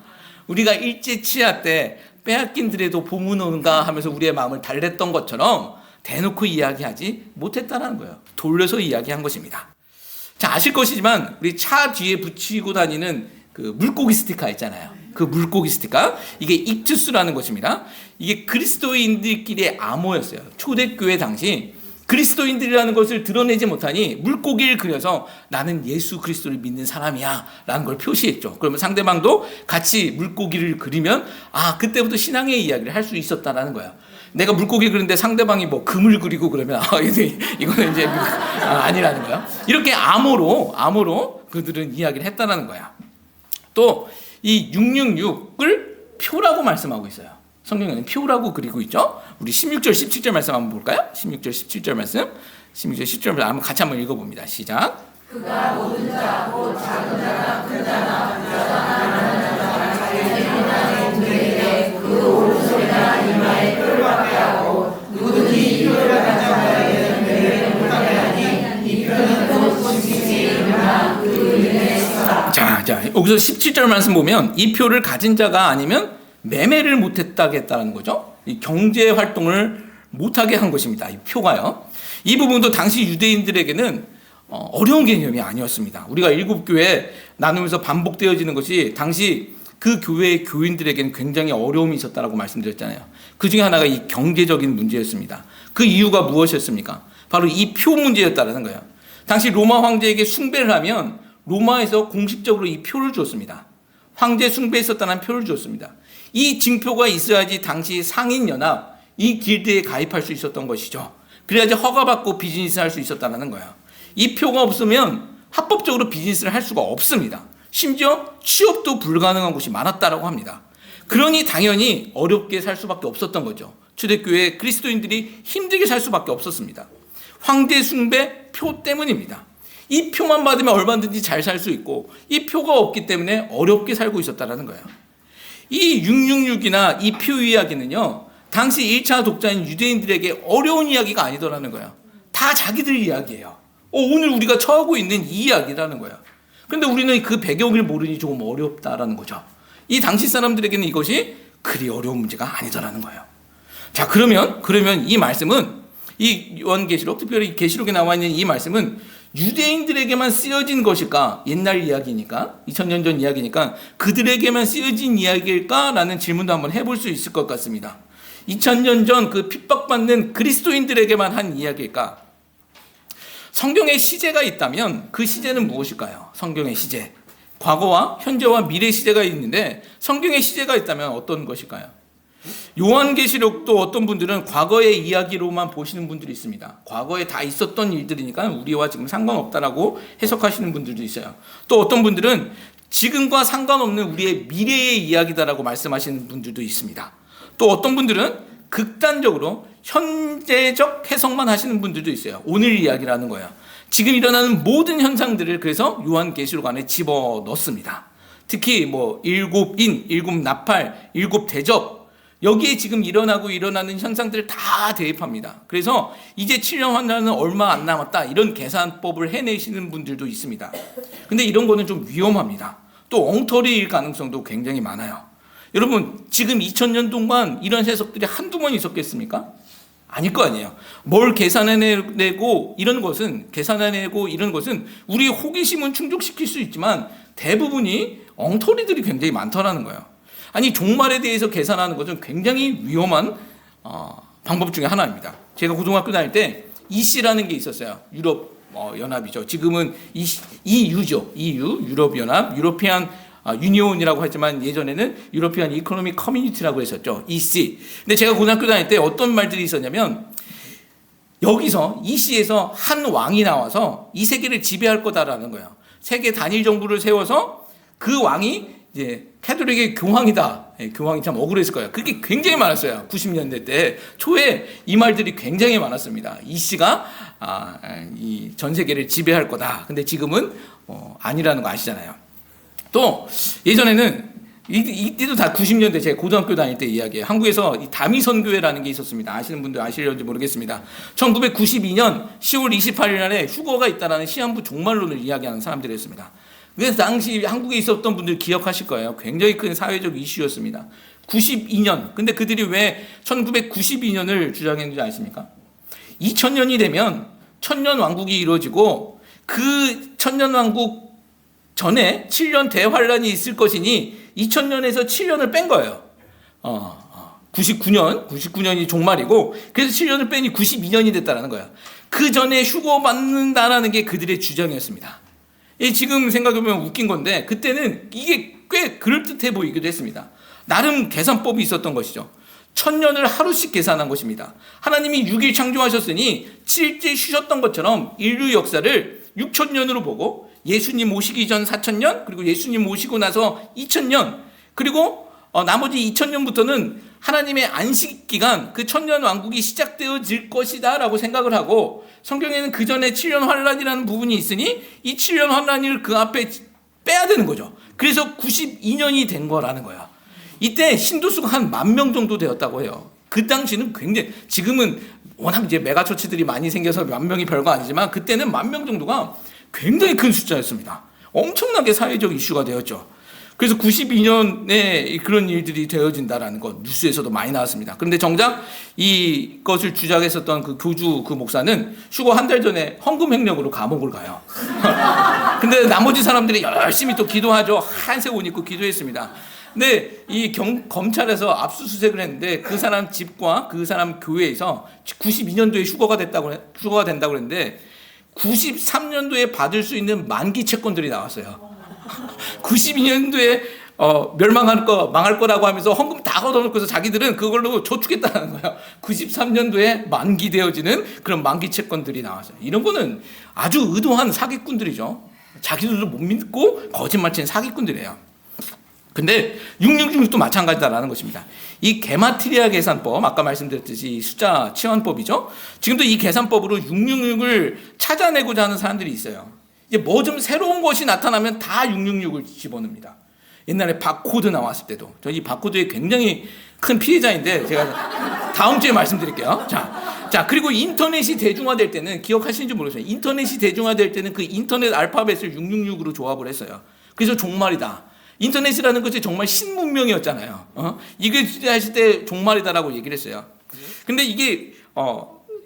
우리가 일제 치하 때 빼앗긴 들에도 보문 오는가 하면서 우리의 마음을 달랬던 것처럼 대놓고 이야기하지 못했다는 거예요. 돌려서 이야기한 것입니다. 자, 아실 것이지만 우리 차 뒤에 붙이고 다니는 그 물고기 스티커 있잖아요. 그 물고기 스티커, 이게 익투스라는 것입니다. 이게 그리스도인들끼리의 암호였어요. 초대교회 당시 그리스도인들이라는 것을 드러내지 못하니 물고기를 그려서 나는 예수 그리스도를 믿는 사람이야 라는 걸 표시했죠. 그러면 상대방도 같이 물고기를 그리면 그때부터 신앙의 이야기를 할 수 있었다라는 거예요. 내가 물고기 그리는데 상대방이 금을 그리고 그러면 이거는 이제 아니라는 거예요. 이렇게 암호로 그들은 이야기를 했다라는 거야. 또 이 666을 표라고 말씀하고 있어요. 성경에는 표라고 그리고 있죠. 우리 16절 17절 말씀 한번 볼까요? 16절 17절 말씀, 16절 17절 말씀 같이 한번 읽어봅니다. 시작. 그가 모든 자 곧 작은 자나 큰 자나 부자나 자기의 종들에게 그 오른손이나 이마에 표를 받게 하고 누구든지 이 표를 받은 자에게는 매를 못하게 하니 이 표는 곧 짐승의 이름이나 그 이름의 숫자. 자, 여기서 17절 말씀 보면 이 표를 가진 자가 아니면 매매를 못했다겠다는 거죠. 이 경제 활동을 못하게 한 것입니다. 이 표가요. 이 부분도 당시 유대인들에게는 어려운 개념이 아니었습니다. 우리가 7교회 나누면서 반복되어지는 것이 당시 그 교회의 교인들에게는 굉장히 어려움이 있었다라고 말씀드렸잖아요. 그 중에 하나가 이 경제적인 문제였습니다. 그 이유가 무엇이었습니까? 바로 이 표 문제였다는 거예요. 당시 로마 황제에게 숭배를 하면 로마에서 공식적으로 이 표를 줬습니다. 황제 숭배했었다는 표를 줬습니다. 이 징표가 있어야지 당시 상인연합, 이 길드에 가입할 수 있었던 것이죠. 그래야지 허가받고 비즈니스 할 수 있었다는 거예요. 이 표가 없으면 합법적으로 비즈니스를 할 수가 없습니다. 심지어 취업도 불가능한 곳이 많았다라고 합니다. 그러니 당연히 어렵게 살 수밖에 없었던 거죠. 초대교회 그리스도인들이 힘들게 살 수밖에 없었습니다. 황제 숭배 표 때문입니다. 이 표만 받으면 얼마든지 잘 살 수 있고 이 표가 없기 때문에 어렵게 살고 있었다는 거예요. 이 666이나 이 표 이야기는요, 당시 1차 독자인 유대인들에게 어려운 이야기가 아니더라는 거예요. 다 자기들 이야기예요. 오늘 우리가 처하고 있는 이 이야기라는 거예요. 그런데 우리는 그 배경을 모르니 조금 어렵다라는 거죠. 이 당시 사람들에게는 이것이 그리 어려운 문제가 아니더라는 거예요. 자, 그러면 이 말씀은, 이 요한계시록, 특별히 계시록에 나와 있는 이 말씀은 유대인들에게만 쓰여진 것일까? 옛날 이야기니까, 2000년 전 이야기니까 그들에게만 쓰여진 이야기일까라는 질문도 한번 해볼 수 있을 것 같습니다. 2000년 전 그 핍박받는 그리스도인들에게만 한 이야기일까? 성경에 시제가 있다면 그 시제는 무엇일까요? 성경의 시제. 과거와 현재와 미래 시제가 있는데 성경의 시제가 있다면 어떤 것일까요? 요한계시록도 어떤 분들은 과거의 이야기로만 보시는 분들이 있습니다. 과거에 다 있었던 일들이니까 우리와 지금 상관없다라고 해석하시는 분들도 있어요. 또 어떤 분들은 지금과 상관없는 우리의 미래의 이야기다라고 말씀하시는 분들도 있습니다. 또 어떤 분들은 극단적으로 현재적 해석만 하시는 분들도 있어요. 오늘 이야기라는 거예요. 지금 일어나는 모든 현상들을 그래서 요한계시록 안에 집어넣습니다. 특히 뭐 일곱 인, 일곱 나팔, 일곱 대접, 여기에 지금 일어나는 현상들을 다 대입합니다. 그래서 이제 7년 환란은 얼마 안 남았다, 이런 계산법을 해내시는 분들도 있습니다. 근데 이런 거는 좀 위험합니다. 또 엉터리일 가능성도 굉장히 많아요. 여러분, 지금 2000년 동안 이런 해석들이 한두 번 있었겠습니까? 아닐 거 아니에요. 뭘 계산해내고 이런 것은 우리의 호기심은 충족시킬 수 있지만 대부분이 엉터리들이 굉장히 많더라는 거예요. 아니, 종말에 대해서 계산하는 것은 굉장히 위험한 방법 중에 하나입니다. 제가 고등학교 다닐 때 EC라는 게 있었어요. 유럽 연합이죠. 지금은 EU죠. EU, 유럽연합, 유로피안 유니온이라고 하지만 예전에는 유로피안 이코노믹 커뮤니티라고 했었죠. EC. 근데 제가 고등학교 다닐 때 어떤 말들이 있었냐면, 여기서 EC에서 한 왕이 나와서 이 세계를 지배할 거다라는 거예요. 세계 단일 정부를 세워서 그 왕이 이제 캐톨릭의 교황이다. 교황이 참 억울했을 거예요. 그게 굉장히 많았어요. 90년대 때 초에 이 말들이 굉장히 많았습니다. EC가 이 전 세계를 지배할 거다. 근데 지금은 아니라는 거 아시잖아요. 또 예전에는 이때도 다 90년대 제가 고등학교 다닐 때 이야기예요. 한국에서 이 다미선교회라는 게 있었습니다. 아시는 분들 아시려는지 모르겠습니다. 1992년 10월 28일 날에 휴거가 있다라는 시한부 종말론을 이야기하는 사람들이었습니다. 그래서 당시 한국에 있었던 분들 기억하실 거예요. 굉장히 큰 사회적 이슈였습니다. 92년. 근데 그들이 왜 1992년을 주장했는지 아십니까? 2000년이 되면 천년왕국이 이루어지고 그 천년왕국 전에 7년 대환란이 있을 것이니 2000년에서 7년을 뺀 거예요. 99년이 종말이고, 그래서 7년을 빼니 92년이 됐다는 거예요. 그 전에 휴거받는다라는 게 그들의 주장이었습니다. 지금 생각해보면 웃긴 건데, 그때는 이게 꽤 그럴듯해 보이기도 했습니다. 나름 계산법이 있었던 것이죠. 1000년을 하루씩 계산한 것입니다. 하나님이 6일 창조하셨으니 7일 쉬셨던 것처럼 인류 역사를 6000년으로 보고, 예수님 오시기 전 4000년, 그리고 예수님 오시고 나서 2000년, 그리고 나머지 2000년부터는 하나님의 안식기간, 그 천년 왕국이 시작되어질 것이다 라고 생각을 하고, 성경에는 그 전에 7년 환란이라는 부분이 있으니 이 7년 환란을 그 앞에 빼야 되는 거죠. 그래서 92년이 된 거라는 거야. 이때 신도수가 한 10,000명 정도 되었다고 해요. 그 당시는 굉장히, 지금은 워낙 이제 메가처치들이 많이 생겨서 10,000명이 별거 아니지만 그때는 10,000명 정도가 굉장히 큰 숫자였습니다. 엄청나게 사회적 이슈가 되었죠. 그래서 92년에 그런 일들이 되어진다라는 것 뉴스에서도 많이 나왔습니다. 그런데 정작 이것을 주장했었던 그 교주 그 목사는 휴거 한 달 전에 헌금 횡령으로 감옥을 가요. 근데 나머지 사람들이 열심히 또 기도하죠. 한색 옷 입고 기도했습니다. 근데 이 검찰에서 압수수색을 했는데 그 사람 집과 그 사람 교회에서 92년도에 휴거가 된다고 했는데 93년도에 받을 수 있는 만기 채권들이 나왔어요. 92년도에 망할 거라고 하면서 헌금 다 걷어놓고서 자기들은 그걸로 저축했다는 거예요. 93년도에 만기되어지는 그런 만기 채권들이 나왔어요. 이런 거는 아주 의도한 사기꾼들이죠. 자기들도 못 믿고 거짓말치는 사기꾼들이에요. 근데 666도 마찬가지다라는 것입니다. 이 게마트리아 계산법, 아까 말씀드렸듯이 숫자 치환법이죠. 지금도 이 계산법으로 666을 찾아내고자 하는 사람들이 있어요. 이제 뭐 좀 새로운 것이 나타나면 다 666을 집어넣습니다. 옛날에 바코드 나왔을 때도, 저 이 바코드의 굉장히 큰 피해자인데 제가 다음 주에 말씀드릴게요. 자, 그리고 인터넷이 대중화될 때는 기억하시는지 모르겠어요. 인터넷이 대중화될 때는 그 인터넷 알파벳을 666으로 조합을 했어요. 그래서 종말이다. 인터넷이라는 것이 정말 신문명이었잖아요. 이게 하실 때 종말이다라고 얘기를 했어요. 근데 이게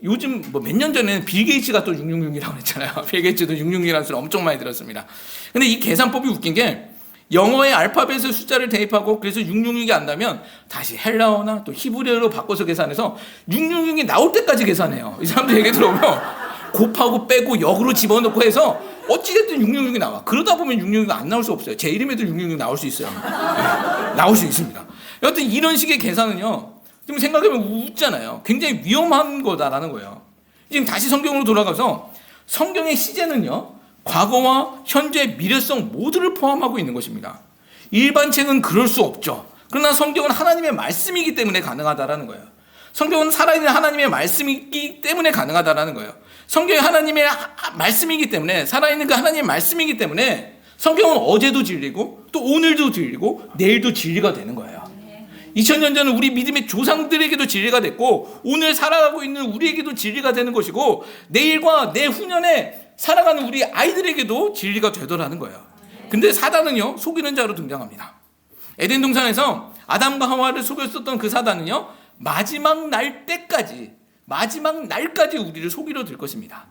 요즘 뭐 몇 년 전에는 빌 게이츠가 또 666이라고 했잖아요. 빌 게이츠도 666이라는 수를 엄청 많이 들었습니다. 근데 이 계산법이 웃긴 게 영어의 알파벳의 숫자를 대입하고 그래서 666이 안 나면 다시 헬라어나 또 히브리어로 바꿔서 계산해서 666이 나올 때까지 계산해요. 이 사람들 얘기 들어보면 곱하고 빼고 역으로 집어넣고 해서 어찌됐든 666이 나와. 그러다 보면 666이 안 나올 수 없어요. 제 이름에도 666 나올 수 있어요. 네, 나올 수 있습니다. 여하튼 이런 식의 계산은요, 지금 생각해보면 웃잖아요. 굉장히 위험한 거다라는 거예요. 지금 다시 성경으로 돌아가서 성경의 시제는요, 과거와 현재, 미래성 모두를 포함하고 있는 것입니다. 일반 책은 그럴 수 없죠. 그러나 성경은 하나님의 말씀이기 때문에 가능하다라는 거예요. 성경은 살아있는 하나님의 말씀이기 때문에 가능하다라는 거예요. 성경이 하나님의 말씀이기 때문에, 살아있는 그 하나님의 말씀이기 때문에 성경은 어제도 진리고 또 오늘도 진리고 내일도 진리가 되는 거예요. 2000년 전 우리 믿음의 조상들에게도 진리가 됐고 오늘 살아가고 있는 우리에게도 진리가 되는 것이고 내일과 내후년에 살아가는 우리 아이들에게도 진리가 되더라는 거예요. 근데 사단은요, 속이는 자로 등장합니다. 에덴 동산에서 아담과 하와를 속였었던 그 사단은요, 마지막 날까지 우리를 속이려 들 것입니다.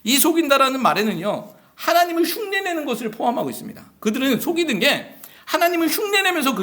이 속인다라는 말에는요, 하나님을 흉내내는 것을 포함하고 있습니다. 그들은 속이는 게 하나님을 흉내내면서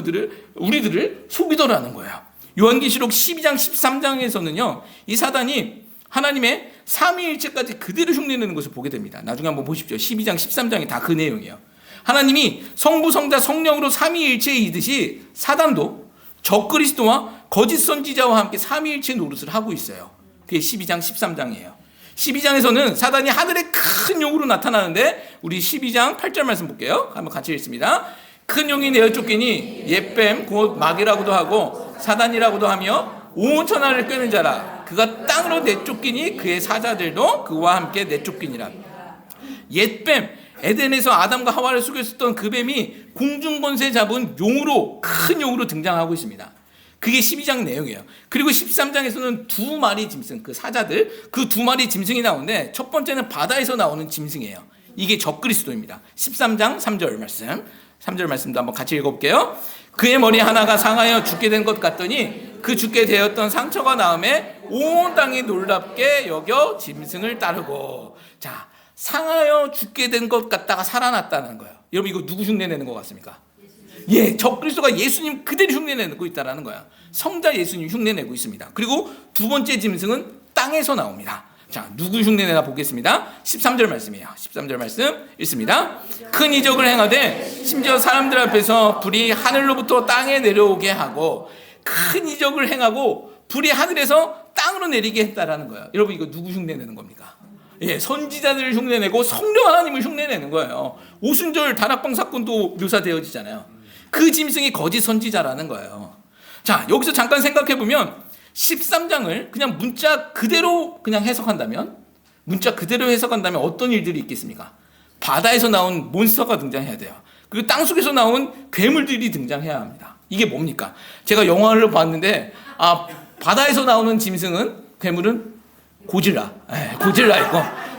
우리들을 속이더라는 거예요. 요한계시록 12장 13장에서는요, 이 사단이 하나님의 삼위일체까지 그대로 흉내내는 것을 보게 됩니다. 나중에 한번 보십시오. 12장 13장이 다 그 내용이에요. 하나님이 성부 성자 성령으로 삼위일체이듯이 사단도 적그리스도와 거짓 선지자와 함께 삼위일체 노릇을 하고 있어요. 그게 12장 13장이에요. 12장에서는 사단이 하늘의 큰 용으로 나타나는데 우리 12장 8절 말씀 볼게요. 한번 같이 읽습니다. 큰 용이 내어 쫓기니 옛뱀 곧 마귀라고도 하고 사단이라고도 하며 온 천하를 꿰는 자라. 그가 땅으로 내쫓기니 그의 사자들도 그와 함께 내쫓기니라. 옛뱀, 에덴에서 아담과 하와를 속였었던 그 뱀이 공중권세 잡은 용으로, 큰 용으로 등장하고 있습니다. 그게 12장 내용이에요. 그리고 13장에서는 두 마리 짐승, 그 사자들, 그 두 마리 짐승이 나오는데 첫 번째는 바다에서 나오는 짐승이에요. 이게 적그리스도입니다. 13장 3절 말씀, 3절 말씀도 한번 같이 읽어볼게요. 그의 머리 하나가 상하여 죽게 된 것 같더니 그 죽게 되었던 상처가 나음에 온 땅이 놀랍게 여겨 짐승을 따르고. 자, 상하여 죽게 된 것 같다가 살아났다는 거예요. 여러분 이거 누구 흉내내는 것 같습니까? 예, 적그리스도가 예수님 그대로 흉내내고 있다는 거야. 성자 예수님 흉내내고 있습니다. 그리고 두 번째 짐승은 땅에서 나옵니다. 자, 누구 흉내내나 보겠습니다. 13절 말씀이에요. 13절 말씀 읽습니다. 큰 이적을 행하되 심지어 사람들 앞에서 불이 하늘로부터 땅에 내려오게 하고, 큰 이적을 행하고 불이 하늘에서 땅으로 내리게 했다라는 거예요. 여러분 이거 누구 흉내내는 겁니까? 예, 선지자들을 흉내내고 성령 하나님을 흉내내는 거예요. 오순절 다락방 사건도 묘사되어지잖아요. 그 짐승이 거짓 선지자라는 거예요. 자, 여기서 잠깐 생각해보면 13장을 그냥 문자 그대로 해석한다면 어떤 일들이 있겠습니까? 바다에서 나온 몬스터가 등장해야 돼요. 그리고 땅속에서 나온 괴물들이 등장해야 합니다. 이게 뭡니까? 제가 영화를 봤는데 바다에서 나오는 짐승은, 괴물은 고질라. 고질라이고,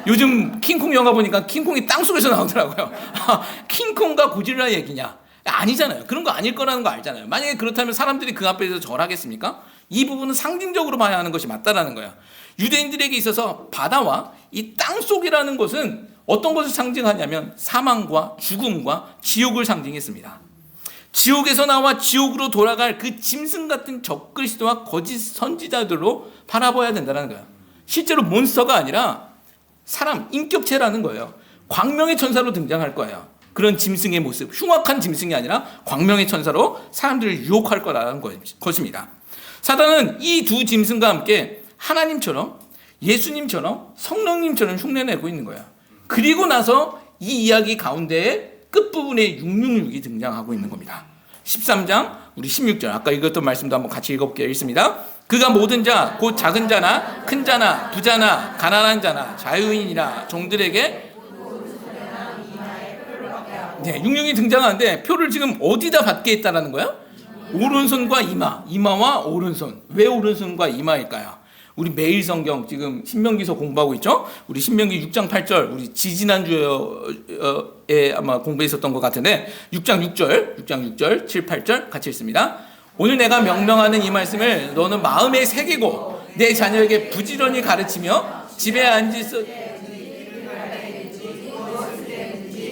요즘 킹콩 영화 보니까 킹콩이 땅속에서 나오더라고요. 킹콩과 고질라 얘기냐? 아니잖아요. 그런 거 아닐 거라는 거 알잖아요. 만약에 그렇다면 사람들이 그 앞에서 절하겠습니까? 이 부분은 상징적으로 봐야 하는 것이 맞다라는 거예요. 유대인들에게 있어서 바다와 이 땅속이라는 것은 어떤 것을 상징하냐면 사망과 죽음과 지옥을 상징했습니다. 지옥에서 나와 지옥으로 돌아갈 그 짐승 같은 적그리스도와 거짓 선지자들로 바라봐야 된다는 거예요. 실제로 몬스터가 아니라 사람, 인격체라는 거예요. 광명의 천사로 등장할 거예요. 그런 짐승의 모습, 흉악한 짐승이 아니라 광명의 천사로 사람들을 유혹할 거라는 것입니다. 사단은 이 두 짐승과 함께 하나님처럼, 예수님처럼, 성령님처럼 흉내내고 있는 거예요. 그리고 나서 이 이야기 가운데에 끝부분에 666이 등장하고 있는 겁니다. 13장 우리 16절, 아까 읽었던 말씀도 한번 같이 읽어볼게요. 읽습니다. 그가 모든 자, 곧 작은 자나 큰 자나 부자나 가난한 자나 자유인이나 종들에게, 네, 666이 등장하는데 표를 지금 어디다 받게 했다라는 거야? 오른손과 이마와 오른손. 왜 오른손과 이마일까요? 우리 매일 성경 지금 신명기서 공부하고 있죠? 우리 신명기 6장 8절, 우리 지지난주에 아마 공부했었던 것 같은데 6장 6절, 7, 8절 같이 읽습니다. 오늘 내가 명령하는 이 말씀을 너는 마음에 새기고 내 자녀에게 부지런히 가르치며 집에 앉아서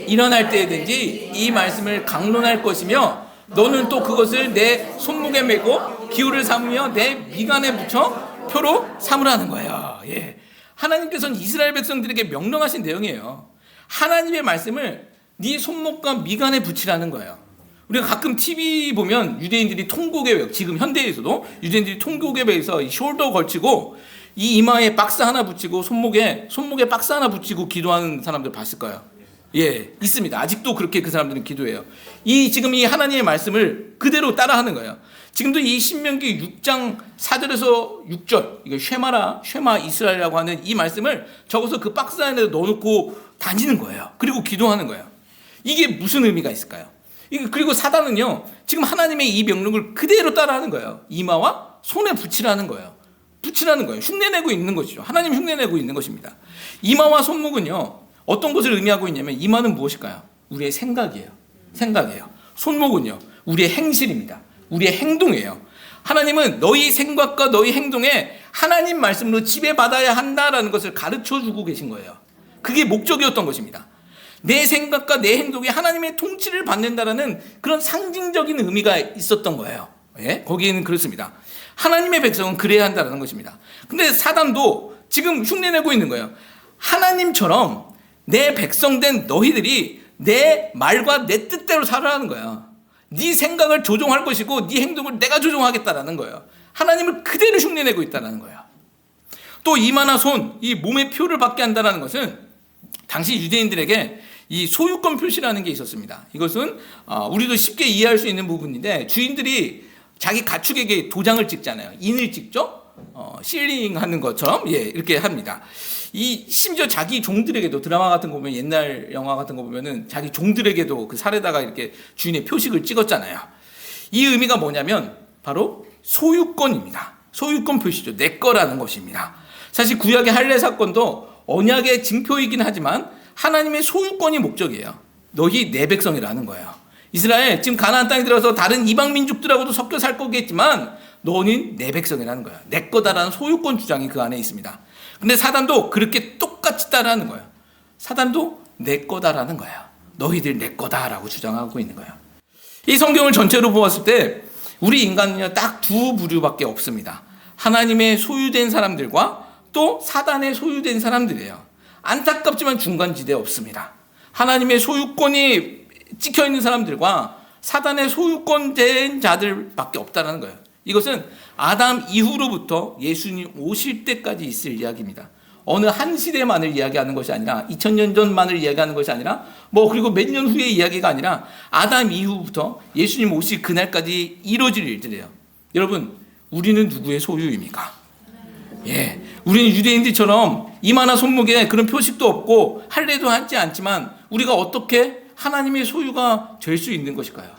일어날 때든지 이 말씀을 강론할 것이며 너는 또 그것을 내 손목에 메고 기호를 삼으며 내 미간에 붙여 표로 삼으라는 거예요. 예. 하나님께서는 이스라엘 백성들에게 명령하신 내용이에요. 하나님의 말씀을 네 손목과 미간에 붙이라는 거예요. 우리가 가끔 TV 보면 유대인들이 통곡에, 지금 현대에서도 유대인들이 통곡에 배해서 이 숄더 걸치고 이 이마에 박스 하나 붙이고 손목에 박스 하나 붙이고 기도하는 사람들 봤을 거예요. 예, 있습니다. 아직도 그렇게 그 사람들은 기도해요. 지금 이 하나님의 말씀을 그대로 따라하는 거예요. 지금도 이 신명기 6장 4절에서 6절, 이거 쉐마 이스라엘이라고 하는 이 말씀을 적어서 그 박스 안에 넣어놓고 다니는 거예요. 그리고 기도하는 거예요. 이게 무슨 의미가 있을까요? 그리고 사단은요, 지금 하나님의 이 명령을 그대로 따라하는 거예요. 이마와 손에 붙이라는 거예요. 흉내내고 있는 것이죠. 하나님 흉내내고 있는 것입니다. 이마와 손목은요, 어떤 것을 의미하고 있냐면, 이마는 무엇일까요? 우리의 생각이에요. 손목은요, 우리의 행실입니다. 우리의 행동이에요. 하나님은 너희 생각과 너희 행동에 하나님 말씀으로 지배받아야 한다라는 것을 가르쳐 주고 계신 거예요. 그게 목적이었던 것입니다. 내 생각과 내 행동에 하나님의 통치를 받는다라는 그런 상징적인 의미가 있었던 거예요. 예? 거기에는 그렇습니다. 하나님의 백성은 그래야 한다는 것입니다. 근데 사단도 지금 흉내내고 있는 거예요. 하나님처럼 내 백성된 너희들이 내 말과 내 뜻대로 살아라는 거예요. 네 생각을 조종할 것이고 네 행동을 내가 조종하겠다라는 거예요. 하나님을 그대로 흉내내고 있다는 거예요. 또 이마나 손, 이 몸의 표를 받게 한다는 것은 당시 유대인들에게 이 소유권 표시라는 게 있었습니다. 이것은 우리도 쉽게 이해할 수 있는 부분인데, 주인들이 자기 가축에게 도장을 찍잖아요. 인을 찍죠. 실링하는 것처럼 이렇게 합니다. 심지어 자기 종들에게도, 드라마 같은 거 보면, 옛날 영화 같은 거 보면은 자기 종들에게도 그 살에다가 이렇게 주인의 표식을 찍었잖아요. 이 의미가 뭐냐면 바로 소유권입니다. 소유권 표시죠. 내 거라는 것입니다. 사실 구약의 할례 사건도 언약의 징표이긴 하지만 하나님의 소유권이 목적이에요. 너희 내 백성이라는 거예요. 이스라엘 지금 가나안 땅에 들어서 다른 이방 민족들하고도 섞여 살 거겠지만 너는 내 백성이라는 거야. 내 거다라는 소유권 주장이 그 안에 있습니다. 근데 사단도 그렇게 똑같이 따라하는 거예요. 사단도 내 거다라는 거야. 너희들 내 거다라고 주장하고 있는 거예요. 이 성경을 전체로 보았을 때 우리 인간은요, 딱 두 부류밖에 없습니다. 하나님의 소유된 사람들과 또 사단의 소유된 사람들이에요. 안타깝지만 중간지대에 없습니다. 하나님의 소유권이 찍혀있는 사람들과 사단의 소유권된 자들밖에 없다는 거예요. 이것은 아담 이후로부터 예수님 오실 때까지 있을 이야기입니다. 어느 한 시대만을 이야기하는 것이 아니라 2000년 전만을 이야기하는 것이 아니라 그리고 몇 년 후의 이야기가 아니라 아담 이후부터 예수님 오실 그날까지 이루어질 일들이에요. 여러분, 우리는 누구의 소유입니까? 예, 우리는 유대인들처럼 이마나 손목에 그런 표식도 없고 할례도 하지 않지만 우리가 어떻게 하나님의 소유가 될 수 있는 것일까요?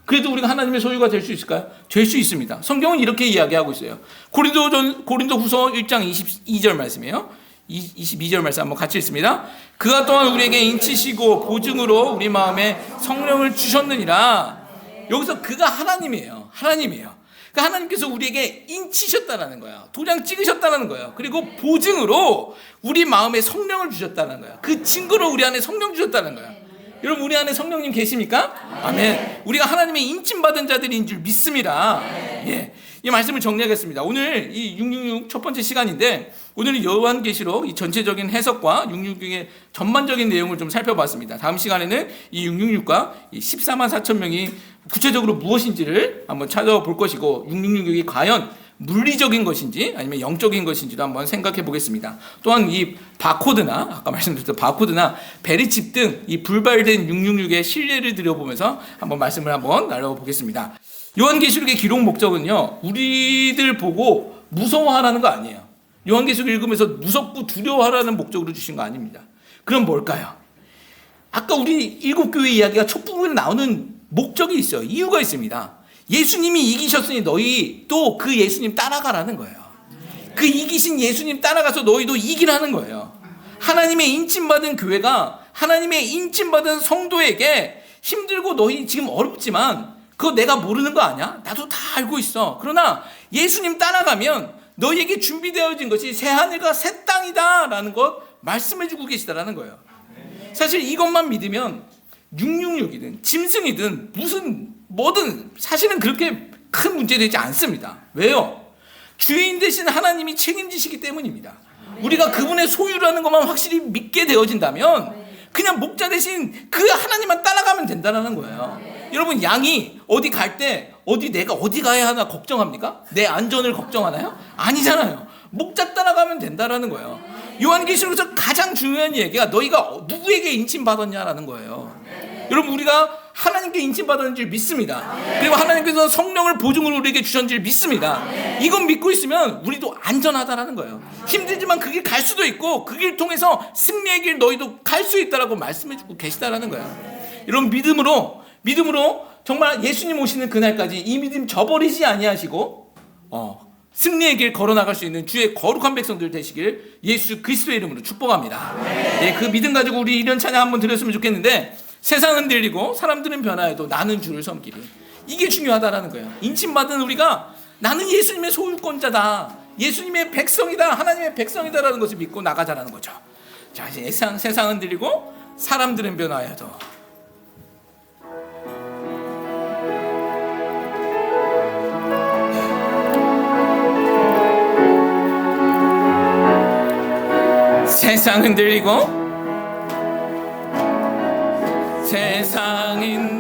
그래도 우리가 하나님의 소유가 될 수 있을까요? 될 수 있습니다. 성경은 이렇게 이야기하고 있어요. 고린도후서 1장 22절 말씀이에요. 22절 말씀 한번 같이 읽습니다. 그가 또한 우리에게 인치시고 보증으로 우리 마음에 성령을 주셨느니라. 여기서 그가 하나님이에요. 그러니까 하나님께서 우리에게 인치셨다는 거예요. 도장 찍으셨다는 거예요. 그리고 보증으로 우리 마음에 성령을 주셨다는 거예요. 그 증거로 우리 안에 성령 주셨다는 거예요. 여러분, 우리 안에 성령님 계십니까? 아멘. 우리가 하나님의 인침받은 자들인 줄 믿습니다. 예. 이 말씀을 정리하겠습니다. 오늘 이 666 첫 번째 시간인데, 오늘은 요한계시록 이 전체적인 해석과 666의 전반적인 내용을 좀 살펴봤습니다. 다음 시간에는 이 666과 이 14만 4천 명이 구체적으로 무엇인지를 한번 찾아볼 것이고, 666이 과연 물리적인 것인지 아니면 영적인 것인지도 한번 생각해 보겠습니다. 또한 이 바코드나, 아까 말씀드렸던 바코드나 베리칩 등 이 불발된 666의 신뢰를 들여보면서 한번 말씀을 한번 나눠보겠습니다. 요한계시록의 기록 목적은요, 우리들 보고 무서워하라는 거 아니에요. 요한계시록 읽으면서 무섭고 두려워하라는 목적으로 주신 거 아닙니다. 그럼 뭘까요? 아까 우리 일곱 교회 이야기가 첫 부분에 나오는 목적이 있어요. 이유가 있습니다. 예수님이 이기셨으니 너희 또 그 예수님 따라가라는 거예요. 그 이기신 예수님 따라가서 너희도 이기라는 거예요. 하나님의 인침받은 교회가 하나님의 인침받은 성도에게 힘들고 너희 지금 어렵지만 그거 내가 모르는 거 아니야? 나도 다 알고 있어. 그러나 예수님 따라가면 너희에게 준비되어진 것이 새 하늘과 새 땅이다 라는 것 말씀해주고 계시다라는 거예요. 사실 이것만 믿으면 666이든 짐승이든 뭐든 사실은 그렇게 큰 문제 되지 않습니다. 왜요? 주인 되신 하나님이 책임지시기 때문입니다. 우리가 그분의 소유라는 것만 확실히 믿게 되어진다면 그냥 목자 대신 그 하나님만 따라가면 된다는 거예요. 여러분, 양이 어디 갈 때 내가 어디 가야 하나 걱정합니까? 내 안전을 걱정하나요? 아니잖아요. 목자 따라가면 된다는 거예요. 요한계시록에서 가장 중요한 얘기가 너희가 누구에게 인침받았냐라는 거예요. 여러분, 우리가 하나님께 인침받았는 줄 믿습니다. 그리고 하나님께서 성령을 보증으로 우리에게 주셨는 줄 믿습니다. 이건 믿고 있으면 우리도 안전하다라는 거예요. 힘들지만 그 길 갈 수도 있고 그 길 통해서 승리의 길 너희도 갈 수 있다라고 말씀해주고 계시다라는 거예요. 여러분, 믿음으로 정말 예수님 오시는 그날까지 이 믿음 저버리지 아니하시고 승리의 길 걸어나갈 수 있는 주의 거룩한 백성들 되시길 예수 그리스도의 이름으로 축복합니다. 네, 그 믿음 가지고 우리 이런 찬양 한번 드렸으면 좋겠는데, 세상은 들리고 사람들은 변화해도 나는 주를 섬기리. 이게 중요하다라는 거예요. 인침받은 우리가 나는 예수님의 소유권자다, 예수님의 백성이다, 하나님의 백성이다라는 것을 믿고 나가자라는 거죠. 자, 이제 세상은 들리고 사람들은 변화해도 세상은 들리고 세상은